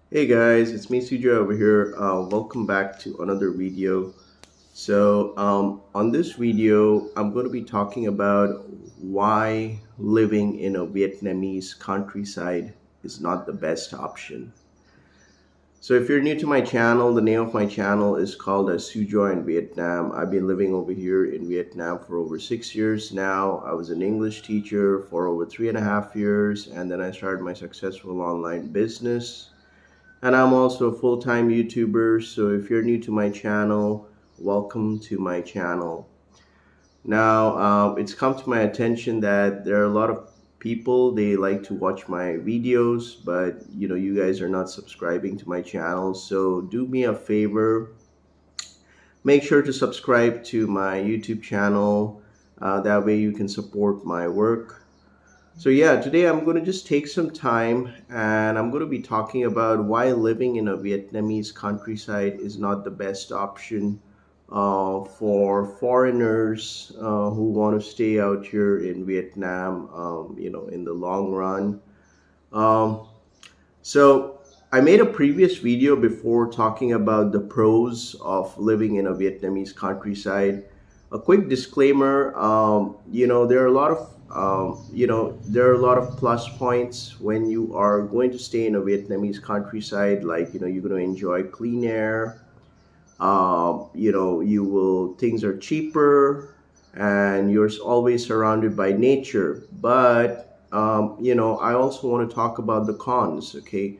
Hey guys, it's me Sujo over here. Welcome back to another video. On this video, I'm going to be talking about why living in a Vietnamese countryside is not the best option. So, if you're new to my channel, the name of my channel is called as Sujo in Vietnam. I've been living over here in Vietnam for over 6 years now. I was an English teacher for over 3.5 years, and then I started my successful online business, and I'm also a full-time YouTuber. So if you're new to my channel, welcome to my channel. Now, it's come to my attention that there are a lot of people, they like to watch my videos, but you guys are not subscribing to my channel. So do me a favor, make sure to subscribe to my YouTube channel. That way you can support my work. So yeah, today I'm going to just take some time and I'm going to be talking about why living in a Vietnamese countryside is not the best option for foreigners who want to stay out here in Vietnam, in the long run. Um, so I made a previous video before talking about the pros of living in a Vietnamese countryside. A quick disclaimer, there are a lot of there are a lot of plus points when you are going to stay in a Vietnamese countryside. Like, you're going to enjoy clean air. You will things are cheaper, and you're always surrounded by nature. But I also want to talk about the cons. Okay,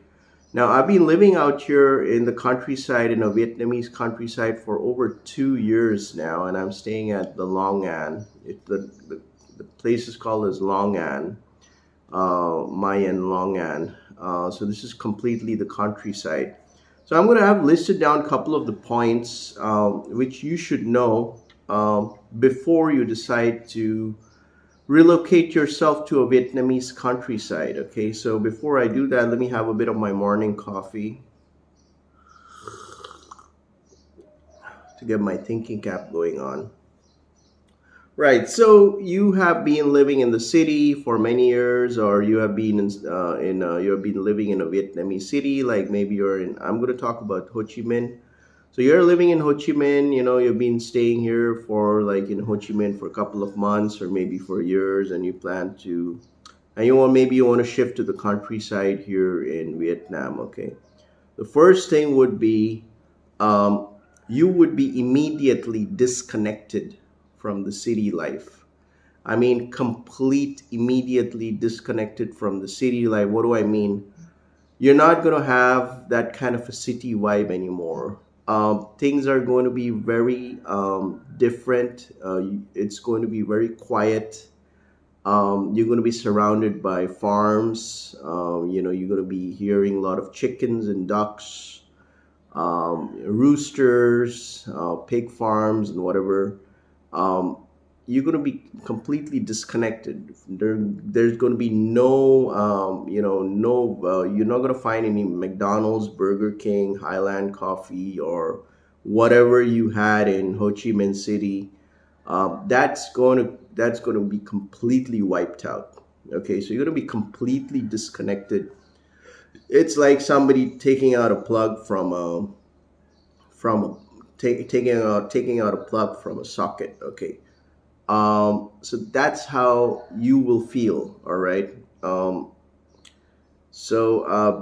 now I've been living out here in the countryside, in a Vietnamese countryside, for over 2 years now, and I'm staying at the Long An. The place is called as Long An, Mayan Long An. So this is completely the countryside. So I'm going to have listed down a couple of the points which you should know before you decide to relocate yourself to a Vietnamese countryside. Okay, so before I do that, let me have a bit of my morning coffee to get my thinking cap going on. Right. So you have been living in the city for many years, or you have been you have been living in a Vietnamese city. Like maybe you're in. I'm going to talk about Ho Chi Minh. So you're living in Ho Chi Minh. You've been staying here for, like, in Ho Chi Minh for a couple of months or maybe for years, and you plan to, and maybe you want to shift to the countryside here in Vietnam. Okay. The first thing would be, um, you would be immediately disconnected from the city life. I mean, complete, immediately disconnected from the city life. What do I mean? You're not going to have that kind of a city vibe anymore. Things are going to be very different. It's going to be very quiet. You're going to be surrounded by farms. You're going to be hearing a lot of chickens and ducks, roosters, pig farms, and whatever. um, you're going to be completely disconnected. There's going to be no, you're not going to find any McDonald's, Burger King, Highland Coffee, or whatever you had in Ho Chi Minh City. That's going to be completely wiped out. Okay, so you're going to be completely disconnected. It's like somebody taking out a plug from a taking out a plug from a socket. Okay, so that's how you will feel. All right.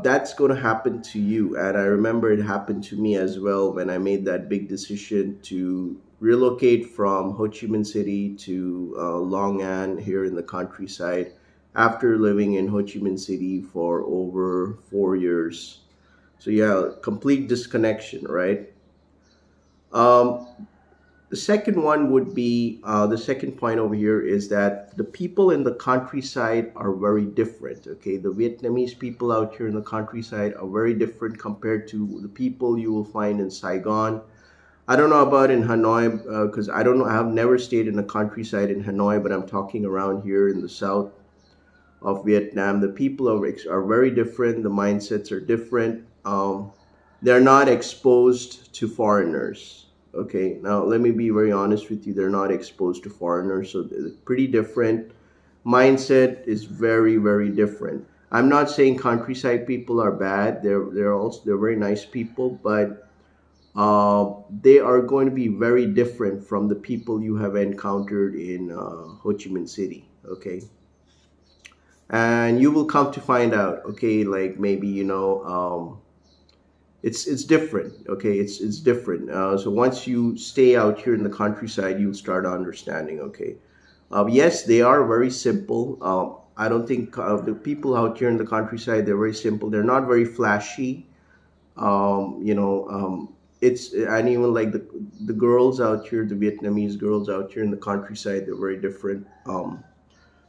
That's going to happen to you, and I remember it happened to me as well when I made that big decision to relocate from Ho Chi Minh City to Long An here in the countryside after living in Ho Chi Minh City for over 4 years. So yeah, complete disconnection, right? Um, the second one would be, the second point over here is that the people in the countryside are very different. Okay, the Vietnamese people out here in the countryside are very different compared to the people you will find in Saigon. I don't know about in Hanoi, because I don't know. I have never stayed in the countryside in Hanoi, but I'm talking around here in the south of Vietnam. The people are very different. The mindsets are different. They're not exposed to foreigners. Okay, now let me be very honest with you. They're not exposed to foreigners, so they're pretty different. Mindset is very, very different. I'm not saying countryside people are bad. They're very nice people, but they are going to be very different from the people you have encountered in Ho Chi Minh City. Okay, and you will come to find out. Okay, like maybe it's different. Okay, it's different. So once you stay out here in the countryside, you'll start understanding. Okay, yes, they are very simple. I don't think the people out here in the countryside, they're very simple. They're not very flashy. It's, and even like the girls out here, the Vietnamese girls out here in the countryside, they're very different.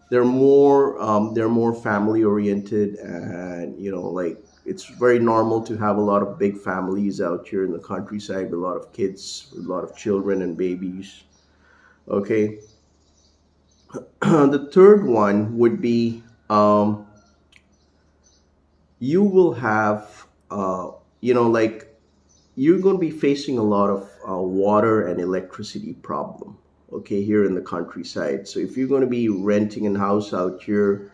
They're more family oriented, and like it's very normal to have a lot of big families out here in the countryside with a lot of kids, with a lot of children and babies. Okay. The third one would be, you will have, like you're going to be facing a lot of water and electricity problem. Okay, here in the countryside. So if you're going to be renting a house out here,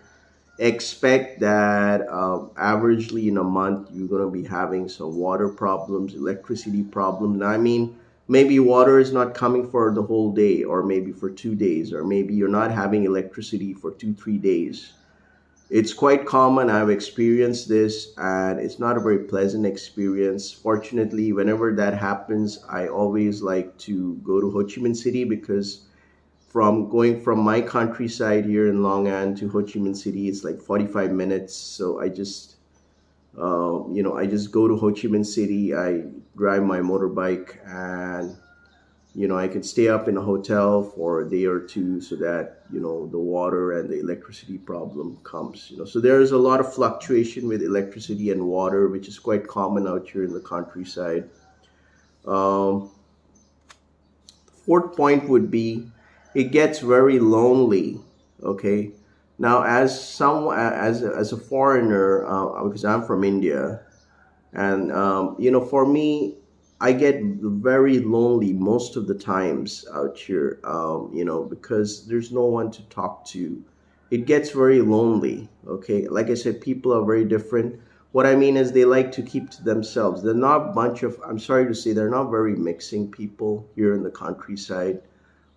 expect that averagely in a month you're going to be having some water problems, electricity problems. I mean, maybe water is not coming for the whole day, or maybe for 2 days, or maybe you're not having electricity for 2 3 days. It's quite common. I've experienced this, and it's not a very pleasant experience. Fortunately, whenever that happens, I always like to go to Ho Chi Minh City, because from going from my countryside here in Long An to Ho Chi Minh City, it's like 45 minutes. So I just go to Ho Chi Minh City. I drive my motorbike, and I can stay up in a hotel for a day or two, so that the water and the electricity problem comes. So there's a lot of fluctuation with electricity and water, which is quite common out here in the countryside. um, Fourth point would be, it gets very lonely. Okay, now as a foreigner, because I'm from India, and for me, I get very lonely most of the times out here, because there's no one to talk to. It gets very lonely. Okay, like I said, people are very different. What I mean is, they like to keep to themselves. They're not a bunch of, I'm sorry to say, they're not very mixing people here in the countryside.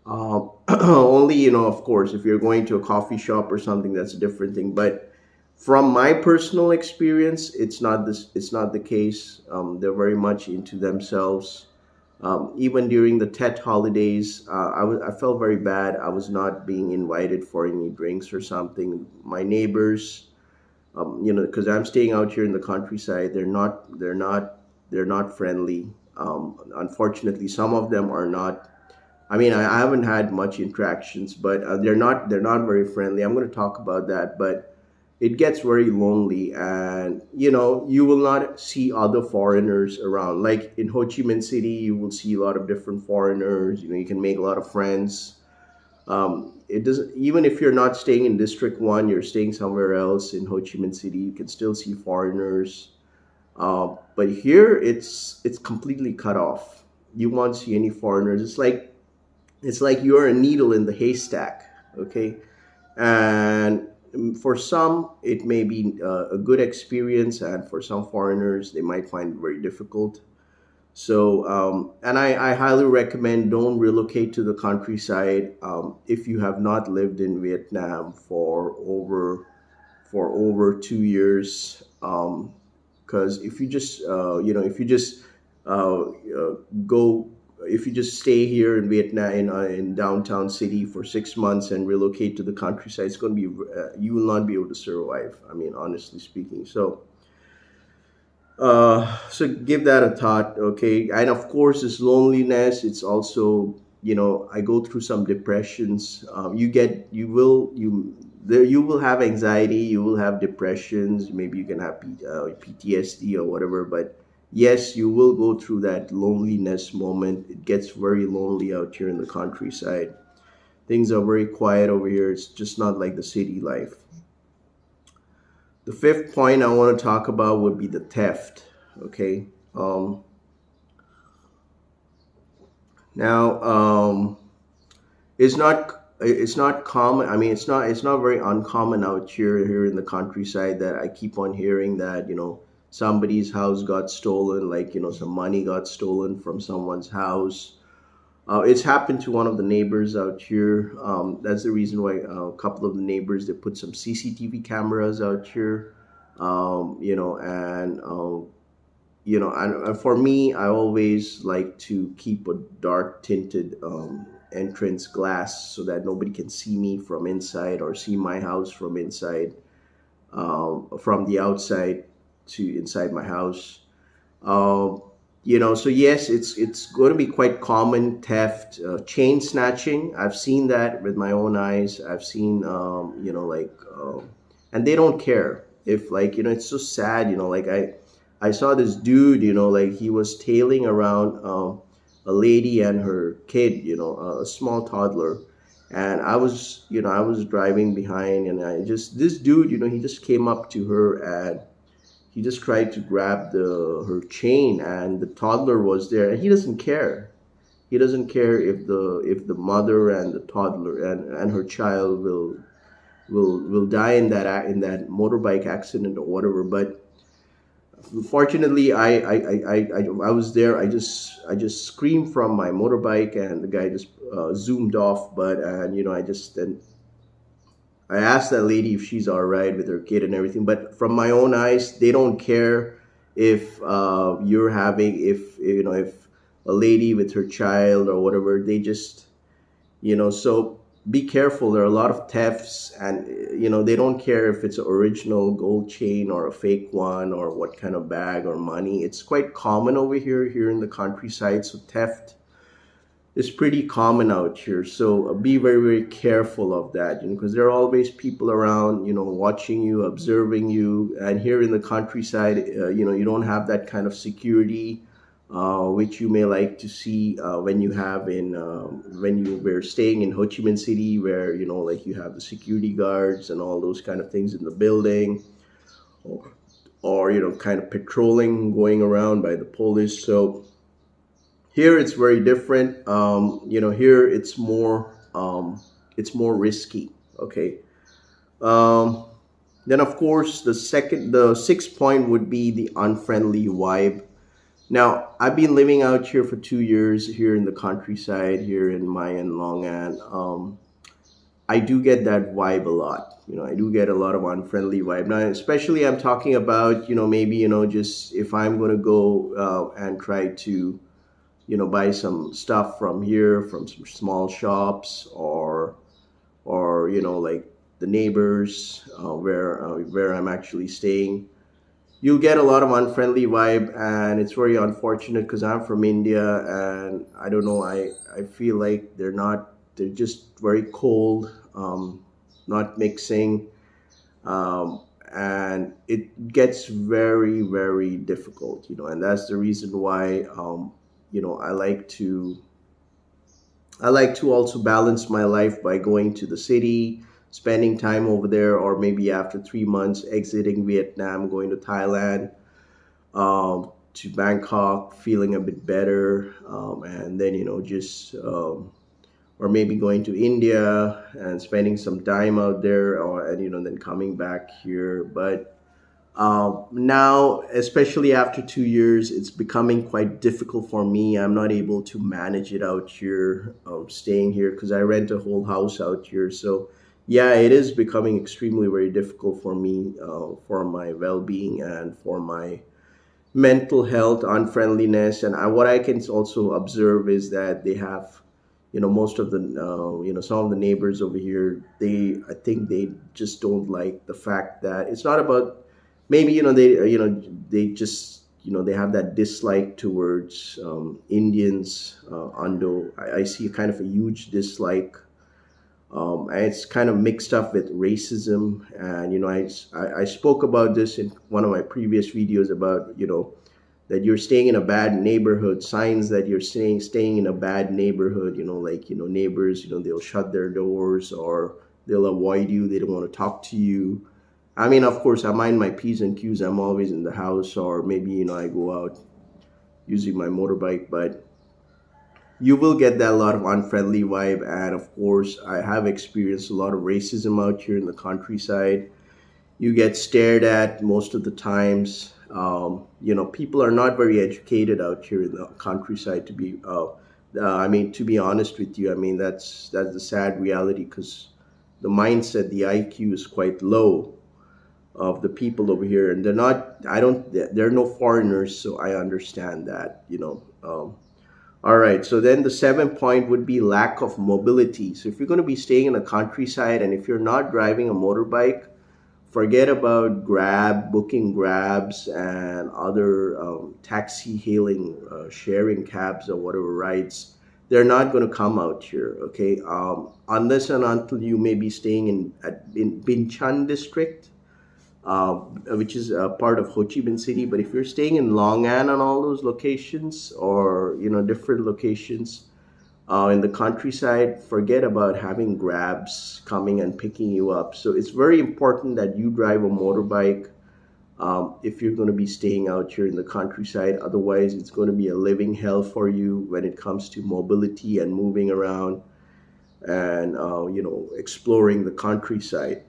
Only, of course, if you're going to a coffee shop or something, that's a different thing. But from my personal experience, it's not the case. They're very much into themselves. Even during the Tet holidays, I felt very bad. I was not being invited for any drinks or something. My neighbors, because I'm staying out here in the countryside, they're not friendly. Unfortunately, some of them are not. I mean, I haven't had much interactions, but they're not very friendly. I'm going to talk about that, but it gets very lonely, and you will not see other foreigners around. Like in Ho Chi Minh City, you will see a lot of different foreigners. You can make a lot of friends. It doesn't, even if you're not staying in District 1, you're staying somewhere else in Ho Chi Minh City, you can still see foreigners. But here, it's completely cut off. You won't see any foreigners. It's like you're a needle in the haystack. Okay, and for some, it may be a good experience, and for some foreigners, they might find it very difficult. So, and I highly recommend, don't relocate to the countryside if you have not lived in Vietnam for over 2 years. Because if you just go if you just stay here in Vietnam, in downtown city for 6 months, and relocate to the countryside, it's going to be, you will not be able to survive. I mean, honestly speaking. So give that a thought. Okay, and of course, this loneliness. It's also, I go through some depressions. You will have anxiety. You will have depressions. Maybe you can have PTSD or whatever. But yes, you will go through that loneliness moment. It gets very lonely out here in the countryside. Things are very quiet over here. It's just not like the city life. The fifth point I want to talk about would be the theft. Okay. Now, it's not it's not common. I mean, it's not very uncommon out here in the countryside that I keep on hearing that somebody's house got stolen, like some money got stolen from someone's house. It's happened to one of the neighbors out here. That's the reason why a couple of the neighbors, they put some CCTV cameras out here. And for me, I always like to keep a dark tinted entrance glass so that nobody can see me from inside or see my house from inside, from the outside to inside my house. Um, so yes, it's going to be quite common theft, chain snatching. I've seen that with my own eyes. I've seen, and they don't care if, like, it's so sad. Like I saw this dude. Like he was tailing around a lady and her kid. A small toddler. And I was driving behind, and this dude, he just came up to her, and he just tried to grab the her chain, and the toddler was there, and he doesn't care. He doesn't care if the mother and the toddler and her child will die in that motorbike accident or whatever. But fortunately, I was there. I just screamed from my motorbike, and the guy just zoomed off. But and I just then I asked that lady if she's all right with her kid and everything. But from my own eyes, they don't care if you're having if a lady with her child or whatever. They just so be careful. There are a lot of thefts, and they don't care if it's an original gold chain or a fake one or what kind of bag or money. It's quite common over here in the countryside. So theft is pretty common out here. So be very, very careful of that, because there are always people around, watching you, observing you. And here in the countryside, you don't have that kind of security, which you may like to see when you were staying in Ho Chi Minh City, where like you have the security guards and all those kind of things in the building, or kind of patrolling, going around by the police. So here it's very different. Here it's more risky. Okay. Um, then of course the sixth point would be the unfriendly vibe. Now I've been living out here for 2 years here in the countryside here in Mayan Long, and I do get that vibe a lot. I do get a lot of unfriendly vibe. Now, especially I'm talking about, maybe, just if I'm going to go and try to buy some stuff from here, from some small shops, or like the neighbors, where I'm actually staying. You'll get a lot of unfriendly vibe, and it's very unfortunate because I'm from India, and I don't know, I feel like they're just very cold, not mixing, and it gets very, very difficult, and that's the reason why, you know i like to I like to also balance my life by going to the city, spending time over there, or maybe after 3 months exiting Vietnam, going to Thailand, to Bangkok, feeling a bit better, and then just or maybe going to India and spending some time out there, or and then coming back here. But now, especially after 2 years, it's becoming quite difficult for me. I'm not able to manage it out here, staying here, because I rent a whole house out here. So, yeah, it is becoming extremely very difficult for me, for my well being and for my mental health, unfriendliness. And what I can also observe is that they have, most of the, some of the neighbors over here, I think they just don't like the fact that it's not about, maybe they just they have that dislike towards Indians. Ando, I see kind of a huge dislike, and it's kind of mixed up with racism. And I spoke about this in one of my previous videos about that you're staying in a bad neighborhood, signs that you're staying in a bad neighborhood. Like neighbors, they'll shut their doors, or they'll avoid you, they don't want to talk to you. I mean, of course, I mind my P's and Q's. I'm always in the house, or maybe, I go out using my motorbike. But you will get that lot of unfriendly vibe. And of course, I have experienced a lot of racism out here in the countryside. You get stared at most of the times. People are not very educated out here in the countryside. To be honest with you, I mean that's the sad reality, because the mindset, the IQ is quite low of the people over here, and they're not. I don't. There are no foreigners, so I understand that. All right. So then the seventh point would be lack of mobility. So if you're going to be staying in the countryside, and if you're not driving a motorbike, forget about booking grabs and other taxi hailing, sharing cabs or whatever rides. They're not going to come out here, okay? Unless and until you may be staying in Binchon district, which is a part of Ho Chi Minh City. But if you're staying in Long An and all those locations, or different locations in the countryside, forget about having grabs coming and picking you up. So it's very important that you drive a motorbike if you're going to be staying out here in the countryside. Otherwise, it's going to be a living hell for you when it comes to mobility and moving around and exploring the countryside.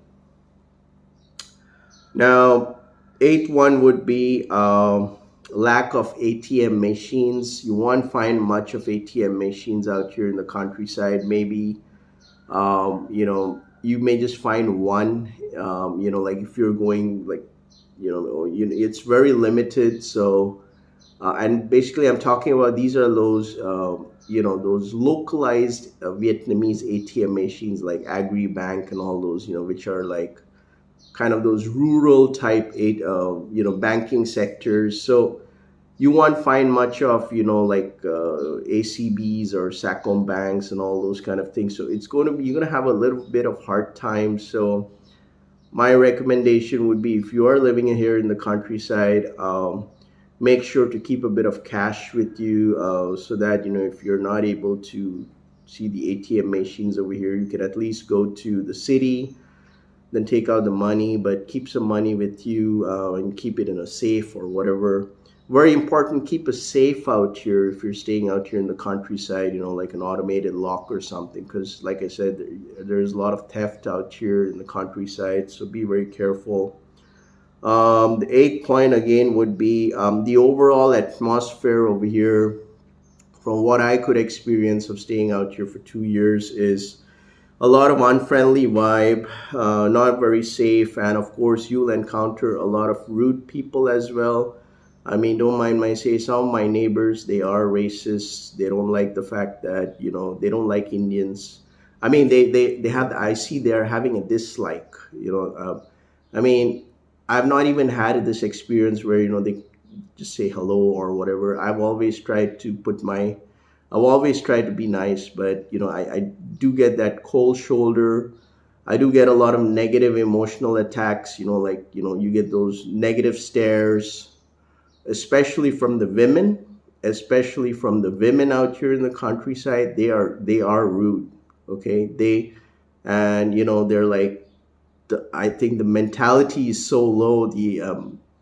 Now, eighth one would be lack of ATM machines. You won't find much of ATM machines out here in the countryside. Maybe you may just find one. Like if you're going like it's very limited. So and basically, I'm talking about these are those localized Vietnamese ATM machines like Agri Bank and all those, which are like kind of those rural type banking sectors. So you won't find much of like ACBs or Sacom banks and all those kind of things. So you're going to have a little bit of hard time. So my recommendation would be, if you are living here in the countryside, make sure to keep a bit of cash with you, so that if you're not able to see the ATM machines over here, you can at least go to the city, then take out the money, but keep some money with you, and keep it in a safe or whatever. Very important, keep a safe out here if you're staying out here in the countryside, like an automated lock or something, because like I said, there's a lot of theft out here in the countryside, so be very careful. The eighth point again would be the overall atmosphere over here. From what I could experience of staying out here for 2 years, is a lot of unfriendly vibe, not very safe, and of course you'll encounter a lot of rude people as well. I mean, don't mind my say, some of my neighbors, they are racist. They don't like the fact that they don't like Indians. I mean, they have, I see they're having a dislike. I mean, I've not even had this experience where they just say hello or whatever. I've always tried to be nice, but I do get that cold shoulder. I do get a lot of negative emotional attacks. You get those negative stares, especially from the women. Especially from the women out here in the countryside, they are rude. Okay, they're like, I think the mentality is so low, the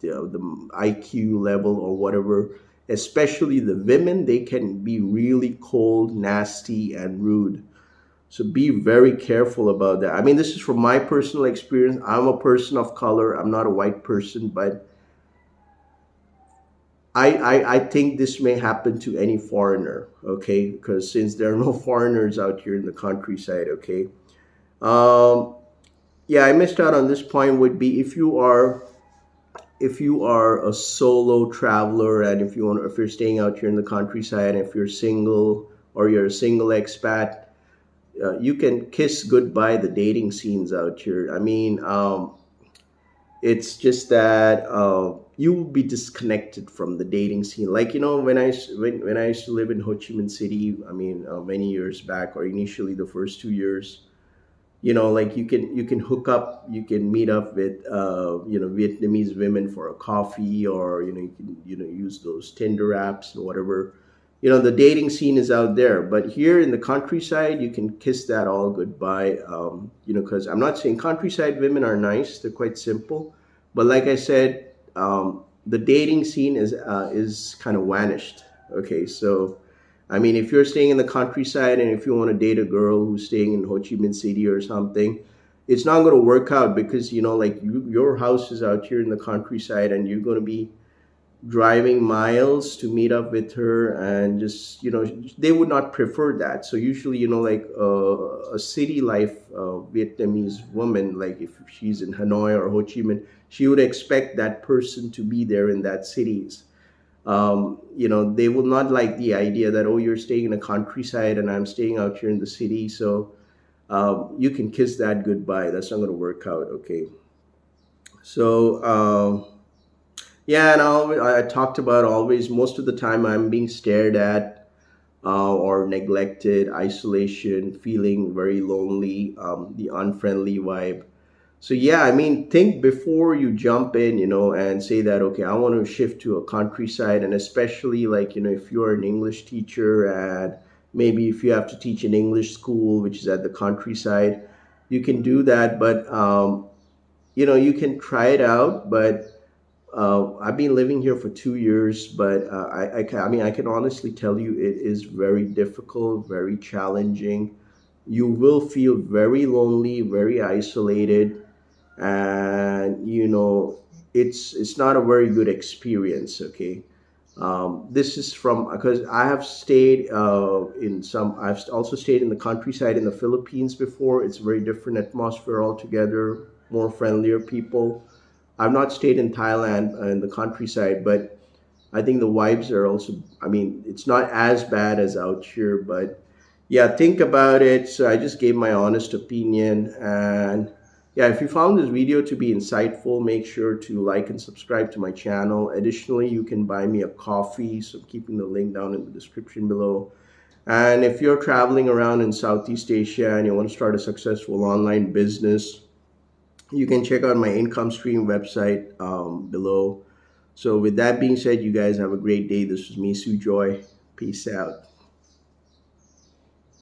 IQ level or whatever. Especially the women, they can be really cold, nasty, and rude. So be very careful about that. I mean, this is from my personal experience. I'm a person of color. I'm not a white person, but I think this may happen to any foreigner, okay? Because since there are no foreigners out here in the countryside, okay? Um, yeah, I missed out on this point. Would be if you are a solo traveler, and if you're staying out here in the countryside, and if you're single or you're a single expat, you can kiss goodbye the dating scenes out here. I mean, it's just that you will be disconnected from the dating scene. Like when I used to live in Ho Chi Minh City, I mean, many years back, or initially the first 2 years, like you can hook up, you can meet up with Vietnamese women for a coffee, or you can use those Tinder apps and whatever. The dating scene is out there, but here in the countryside, you can kiss that all goodbye. Because I'm not saying countryside women are nice; they're quite simple, but like I said, the dating scene is kind of vanished. Okay, so I mean, if you're staying in the countryside and if you want to date a girl who's staying in Ho Chi Minh City or something, it's not going to work out because, like your house is out here in the countryside and you're going to be driving miles to meet up with her, and just, they would not prefer that. So usually, like a city life Vietnamese woman, like if she's in Hanoi or Ho Chi Minh, she would expect that person to be there in that cities. They will not like the idea that, oh, you're staying in a countryside and I'm staying out here in the city, so you can kiss that goodbye. That's not going to work out. Okay. So yeah, and I talked about, always, most of the time I'm being stared at, or neglected, isolation, feeling very lonely, the unfriendly vibe. So yeah, I mean, think before you jump in, and say that, okay, I want to shift to a countryside. And especially, like, if you're an English teacher, and maybe if you have to teach an English school, which is at the countryside, you can do that. But, you can try it out. But I've been living here for 2 years, but I mean, I can honestly tell you it is very difficult, very challenging. You will feel very lonely, very isolated, and it's not a very good experience. Okay. This is from, because I have stayed I've also stayed in the countryside in the Philippines before. It's a very different atmosphere altogether, more friendlier people. I've not stayed in Thailand in the countryside, but I think the vibes are also, I mean, it's not as bad as out here, but yeah, think about it. So I just gave my honest opinion. And yeah, if you found this video to be insightful, make sure to like and subscribe to my channel. Additionally, you can buy me a coffee. So I'm keeping the link down in the description below. And if you're traveling around in Southeast Asia and you want to start a successful online business, you can check out my income stream website below. So with that being said, you guys have a great day. This was me, Sujoy. Peace out.